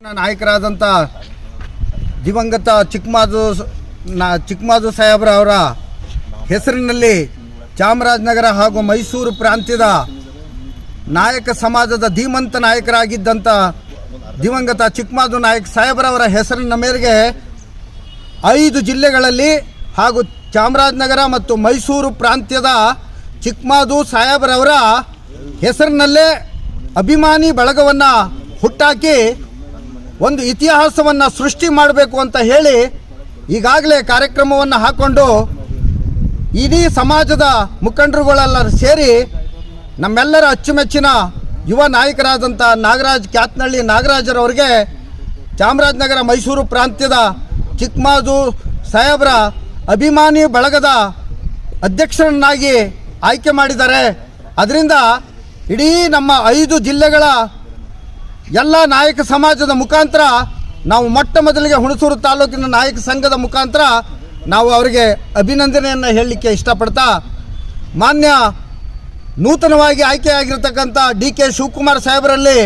ನಾಯಕರಾದಂಥ ದಿವಂಗತ ಚಿಕ್ಕಮಾದು ಸಾಹೇಬ್ರವರ ಹೆಸರಿನಲ್ಲಿ ಚಾಮರಾಜನಗರ ಹಾಗೂ ಮೈಸೂರು ಪ್ರಾಂತ್ಯದ ನಾಯಕ ಸಮಾಜದ ಧೀಮಂತ ನಾಯಕರಾಗಿದ್ದಂಥ ದಿವಂಗತ ಚಿಕ್ಕಮಾದು ನಾಯಕ ಸಾಹೇಬ್ರವರ ಹೆಸರಿನ ಮೇರೆಗೆ 5 ಜಿಲ್ಲೆಗಳಲ್ಲಿ ಹಾಗೂ ಚಾಮರಾಜನಗರ ಮತ್ತು ಮೈಸೂರು ಪ್ರಾಂತ್ಯದ ಚಿಕ್ಕಮಾದು ಸಾಹೇಬ್ರವರ ಹೆಸರಿನಲ್ಲೇ ಅಭಿಮಾನಿ ಬಳಗವನ್ನು ಹುಟ್ಟಾಕಿ ಒಂದು ಇತಿಹಾಸವನ್ನು ಸೃಷ್ಟಿ ಮಾಡಬೇಕು ಅಂತ ಹೇಳಿ ಈಗಾಗಲೇ ಕಾರ್ಯಕ್ರಮವನ್ನು ಹಾಕ್ಕೊಂಡು ಇಡೀ ಸಮಾಜದ ಮುಖಂಡರುಗಳೆಲ್ಲರೂ ಸೇರಿ ನಮ್ಮೆಲ್ಲರ ಅಚ್ಚುಮೆಚ್ಚಿನ ಯುವ ನಾಯಕರಾದಂಥ ನಾಗರಾಜ್ ಕ್ಯಾತ್ನಳ್ಳಿ ನಾಗರಾಜರವರಿಗೆ ಚಾಮರಾಜನಗರ ಮೈಸೂರು ಪ್ರಾಂತ್ಯದ ಚಿಕ್ಕಮಾದು ಸಾಹೇಬ್ರ ಅಭಿಮಾನಿ ಬಳಗದ ಅಧ್ಯಕ್ಷರನ್ನಾಗಿ ಆಯ್ಕೆ ಮಾಡಿದ್ದಾರೆ. ಅದರಿಂದ ಇಡೀ ನಮ್ಮ 5 ಜಿಲ್ಲೆಗಳ ಎಲ್ಲ ನಾಯಕ ಸಮಾಜದ ಮುಖಾಂತರ ನಾವು ಮೊಟ್ಟ ಮೊದಲಿಗೆ ಹುಣಸೂರು ತಾಲೂಕಿನ ನಾಯಕ ಸಂಘದ ಮುಖಾಂತರ ನಾವು ಅವರಿಗೆ ಅಭಿನಂದನೆಯನ್ನು ಹೇಳಲಿಕ್ಕೆ ಇಷ್ಟಪಡ್ತಾ, ಮಾನ್ಯ ನೂತನವಾಗಿ ಆಯ್ಕೆಯಾಗಿರ್ತಕ್ಕಂಥ ಡಿ ಕೆ ಶಿವಕುಮಾರ್ ಸಾಹೇಬರಲ್ಲಿ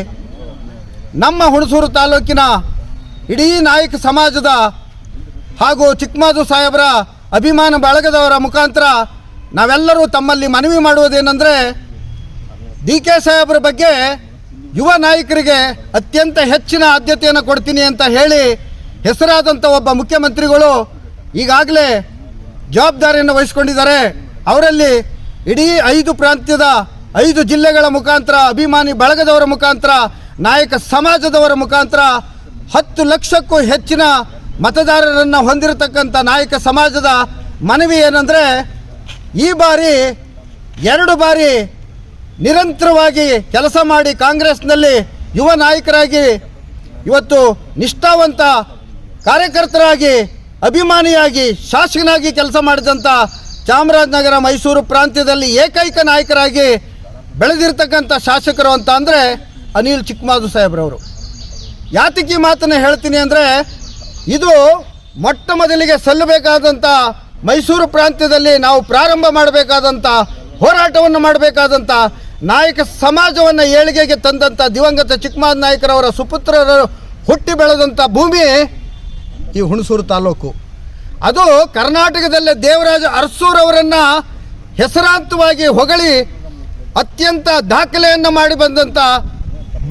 ನಮ್ಮ ಹುಣಸೂರು ತಾಲೂಕಿನ ಇಡೀ ನಾಯಕ ಸಮಾಜದ ಹಾಗೂ ಚಿಕ್ಕಮಾದು ಸಾಹೇಬರ ಅಭಿಮಾನ ಬಳಗದವರ ಮುಖಾಂತರ ನಾವೆಲ್ಲರೂ ತಮ್ಮಲ್ಲಿ ಮನವಿ ಮಾಡುವುದೇನೆಂದರೆ, ಡಿ ಕೆ ಸಾಹೇಬರ ಬಗ್ಗೆ ಯುವ ನಾಯಕರಿಗೆ ಅತ್ಯಂತ ಹೆಚ್ಚಿನ ಆದ್ಯತೆಯನ್ನು ಕೊಡ್ತೀನಿ ಅಂತ ಹೇಳಿ ಹೆಸರಾದಂಥ ಒಬ್ಬ ಮುಖ್ಯಮಂತ್ರಿಗಳು ಈಗಾಗಲೇ ಜವಾಬ್ದಾರಿಯನ್ನು ವಹಿಸ್ಕೊಂಡಿದ್ದಾರೆ. ಅವರಲ್ಲಿ ಇಡೀ 5 ಪ್ರಾಂತ್ಯದ 5 ಜಿಲ್ಲೆಗಳ ಮುಖಾಂತರ ಅಭಿಮಾನಿ ಬಳಗದವರ ಮುಖಾಂತರ ನಾಯಕ ಸಮಾಜದವರ ಮುಖಾಂತರ 10 ಲಕ್ಷಕ್ಕೂ ಹೆಚ್ಚಿನ ಮತದಾರರನ್ನು ಹೊಂದಿರತಕ್ಕಂಥ ನಾಯಕ ಸಮಾಜದ ಮನವಿ ಏನಂದರೆ, ಈ ಬಾರಿ 2 ಬಾರಿ ನಿರಂತರವಾಗಿ ಕೆಲಸ ಮಾಡಿ ಕಾಂಗ್ರೆಸ್ನಲ್ಲಿ ಯುವ ನಾಯಕರಾಗಿ ಇವತ್ತು ನಿಷ್ಠಾವಂತ ಕಾರ್ಯಕರ್ತರಾಗಿ ಅಭಿಮಾನಿಯಾಗಿ ಶಾಸಕನಾಗಿ ಕೆಲಸ ಮಾಡಿದಂಥ ಚಾಮರಾಜನಗರ ಮೈಸೂರು ಪ್ರಾಂತ್ಯದಲ್ಲಿ ಏಕೈಕ ನಾಯಕರಾಗಿ ಬೆಳೆದಿರ್ತಕ್ಕಂಥ ಶಾಸಕರು ಅಂತ ಅಂದರೆ ಅನಿಲ್ ಚಿಕ್ಕಮಾದು ಸಾಹೇಬ್ರವರು. ಯಾತಕ್ಕೆ ಮಾತನ್ನು ಹೇಳ್ತೀನಿ ಅಂದರೆ, ಇದು ಮೊಟ್ಟ ಮೊದಲಿಗೆ ಸಲ್ಲಬೇಕಾದಂಥ ಮೈಸೂರು ಪ್ರಾಂತ್ಯದಲ್ಲಿ ನಾವು ಪ್ರಾರಂಭ ಮಾಡಬೇಕಾದಂಥ ಹೋರಾಟವನ್ನು ಮಾಡಬೇಕಾದಂಥ ನಾಯಕ ಸಮಾಜವನ್ನು ಏಳಿಗೆಗೆ ತಂದಂಥ ದಿವಂಗತ ಚಿಕ್ಕಮಾದು ನಾಯಕರವರ ಸುಪುತ್ರರು ಹುಟ್ಟಿ ಬೆಳೆದಂಥ ಭೂಮಿ ಈ ಹುಣಸೂರು ತಾಲೂಕು. ಅದು ಕರ್ನಾಟಕದಲ್ಲೇ ದೇವರಾಜ ಅರಸೂರವರನ್ನು ಹೆಸರಾಂತವಾಗಿ ಹೊಗಳಿ ಅತ್ಯಂತ ದಾಖಲೆಯನ್ನು ಮಾಡಿ ಬಂದಂಥ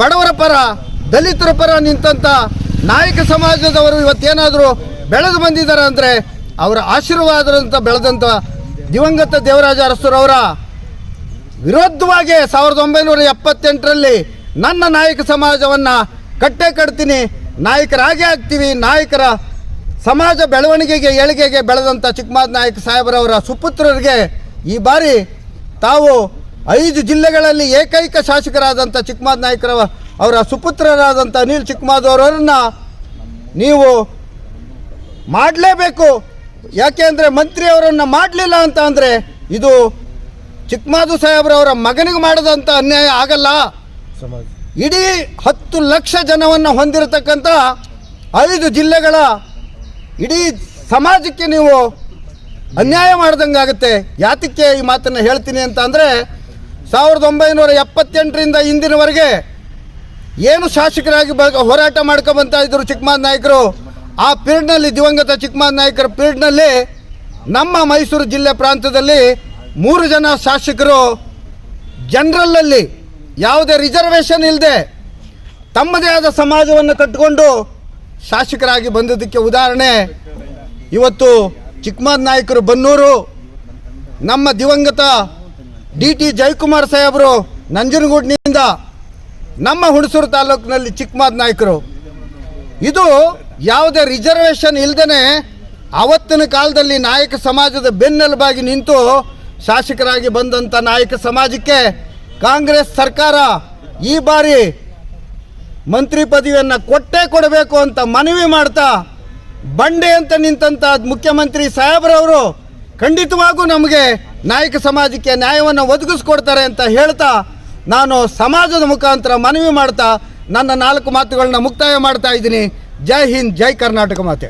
ಬಡವರ ಪರ ದಲಿತರ ಪರ ನಿಂತಂಥ ನಾಯಕ ಸಮಾಜದವರು ಇವತ್ತೇನಾದರೂ ಬೆಳೆದು ಬಂದಿದ್ದಾರೆ ಅಂದರೆ ಅವರ ಆಶೀರ್ವಾದದಂತ ಬೆಳೆದಂಥ ದಿವಂಗತ ದೇವರಾಜ ಅರಸೂರವರ ವಿರೋಧವಾಗಿ 1978ರಲ್ಲಿ ನನ್ನ ನಾಯಕ ಸಮಾಜವನ್ನು ಕಟ್ಟೆ ಕಟ್ತೀನಿ, ನಾಯಕರಾಗೇ ಆಗ್ತೀವಿ, ನಾಯಕರ ಸಮಾಜ ಬೆಳವಣಿಗೆಗೆ ಏಳಿಗೆಗೆ ಬೆಳೆದಂಥ ಚಿಕ್ಕಮಾದು ನಾಯಕ ಸಾಹೇಬರವರ ಸುಪುತ್ರರಿಗೆ ಈ ಬಾರಿ ತಾವು 5 ಜಿಲ್ಲೆಗಳಲ್ಲಿ ಏಕೈಕ ಶಾಸಕರಾದಂಥ ಚಿಕ್ಕಮಾದು ನಾಯಕರ ಅವರ ಸುಪುತ್ರರಾದಂಥ ಅನಿಲ್ ಚಿಕ್ಕಮಾದು ಅವರನ್ನು ನೀವು ಮಾಡಲೇಬೇಕು. ಯಾಕೆ ಅಂದರೆ ಮಂತ್ರಿಯವರನ್ನು ಮಾಡಲಿಲ್ಲ ಅಂತ ಅಂದರೆ ಇದು ಚಿಕ್ಕಮಾದು ಸಾಹೇಬ್ರವರ ಮಗನಿಗೆ ಮಾಡಿದಂಥ ಅನ್ಯಾಯ ಆಗಲ್ಲ. ಇಡೀ 10 ಲಕ್ಷ ಜನವನ್ನು ಹೊಂದಿರತಕ್ಕಂಥ 5 ಜಿಲ್ಲೆಗಳ ಇಡೀ ಸಮಾಜಕ್ಕೆ ನೀವು ಅನ್ಯಾಯ ಮಾಡ್ದಂಗೆ ಆಗುತ್ತೆ. ಯಾತಕ್ಕೆ ಈ ಮಾತನ್ನು ಹೇಳ್ತೀನಿ ಅಂತ ಅಂದರೆ, 1978ರಿಂದ ಇಂದಿನವರೆಗೆ ಏನು ಶಾಸಕರಾಗಿ ಹೋರಾಟ ಮಾಡ್ಕೊಂಬಂತ ಇದ್ದರು ಚಿಕ್ಕಮಾದು ನಾಯಕರು, ಆ ಪೀರಿಯಡ್ನಲ್ಲಿ ದಿವಂಗತ ಚಿಕ್ಕಮಾದು ನಾಯಕರ ಪೀರಿಯಡ್ನಲ್ಲಿ ನಮ್ಮ ಮೈಸೂರು ಜಿಲ್ಲೆ ಪ್ರಾಂತ್ಯದಲ್ಲಿ 3 ಜನ ಶಾಸಕರು ಜನರಲ್ಲಲ್ಲಿ ಯಾವುದೇ ರಿಸರ್ವೇಷನ್ ಇಲ್ಲದೆ ತಮ್ಮದೇ ಆದ ಸಮಾಜವನ್ನು ಕಟ್ಟಿಕೊಂಡು ಶಾಸಕರಾಗಿ ಬಂದದಕ್ಕೆ ಉದಾಹರಣೆ ಇವತ್ತು ಚಿಕ್ಕಮಾದು ನಾಯಕರು ಬನ್ನೂರು, ನಮ್ಮ ದಿವಂಗತ DT ಜಯಕುಮಾರ್ ಸಾಹೇಬರು ನಂಜನಗೂಡಿನಿಂದ, ನಮ್ಮ ಹುಣಸೂರು ತಾಲೂಕಿನಲ್ಲಿ ಚಿಕ್ಕಮಾದು ನಾಯಕರು. ಇದು ಯಾವುದೇ ರಿಸರ್ವೇಷನ್ ಇಲ್ಲದೇ ಆವತ್ತಿನ ಕಾಲದಲ್ಲಿ ನಾಯಕ ಸಮಾಜದ ಬೆನ್ನೆಲುಬಾಗಿ ನಿಂತು ಶಾಸಕರಾಗಿ ಬಂದಂಥ ನಾಯಕ ಸಮಾಜಕ್ಕೆ ಕಾಂಗ್ರೆಸ್ ಸರ್ಕಾರ ಈ ಬಾರಿ ಮಂತ್ರಿ ಪದವಿಯನ್ನು ಕೊಟ್ಟೇ ಕೊಡಬೇಕು ಅಂತ ಮನವಿ ಮಾಡ್ತಾ, ಬಂಡೆ ಅಂತ ನಿಂತಂಥ ಮುಖ್ಯಮಂತ್ರಿ ಸಾಹೇಬ್ರವರು ಖಂಡಿತವಾಗೂ ನಮಗೆ ನಾಯಕ ಸಮಾಜಕ್ಕೆ ನ್ಯಾಯವನ್ನು ಒದಗಿಸ್ಕೊಡ್ತಾರೆ ಅಂತ ಹೇಳ್ತಾ, ನಾನು ಸಮಾಜದ ಮುಖಾಂತರ ಮನವಿ ಮಾಡ್ತಾ ನನ್ನ 4 ಮಾತುಗಳನ್ನ ಮುಕ್ತಾಯ ಮಾಡ್ತಾ ಇದ್ದೀನಿ. ಜೈ ಹಿಂದ್, ಜೈ ಕರ್ನಾಟಕ ಮಾತೆ.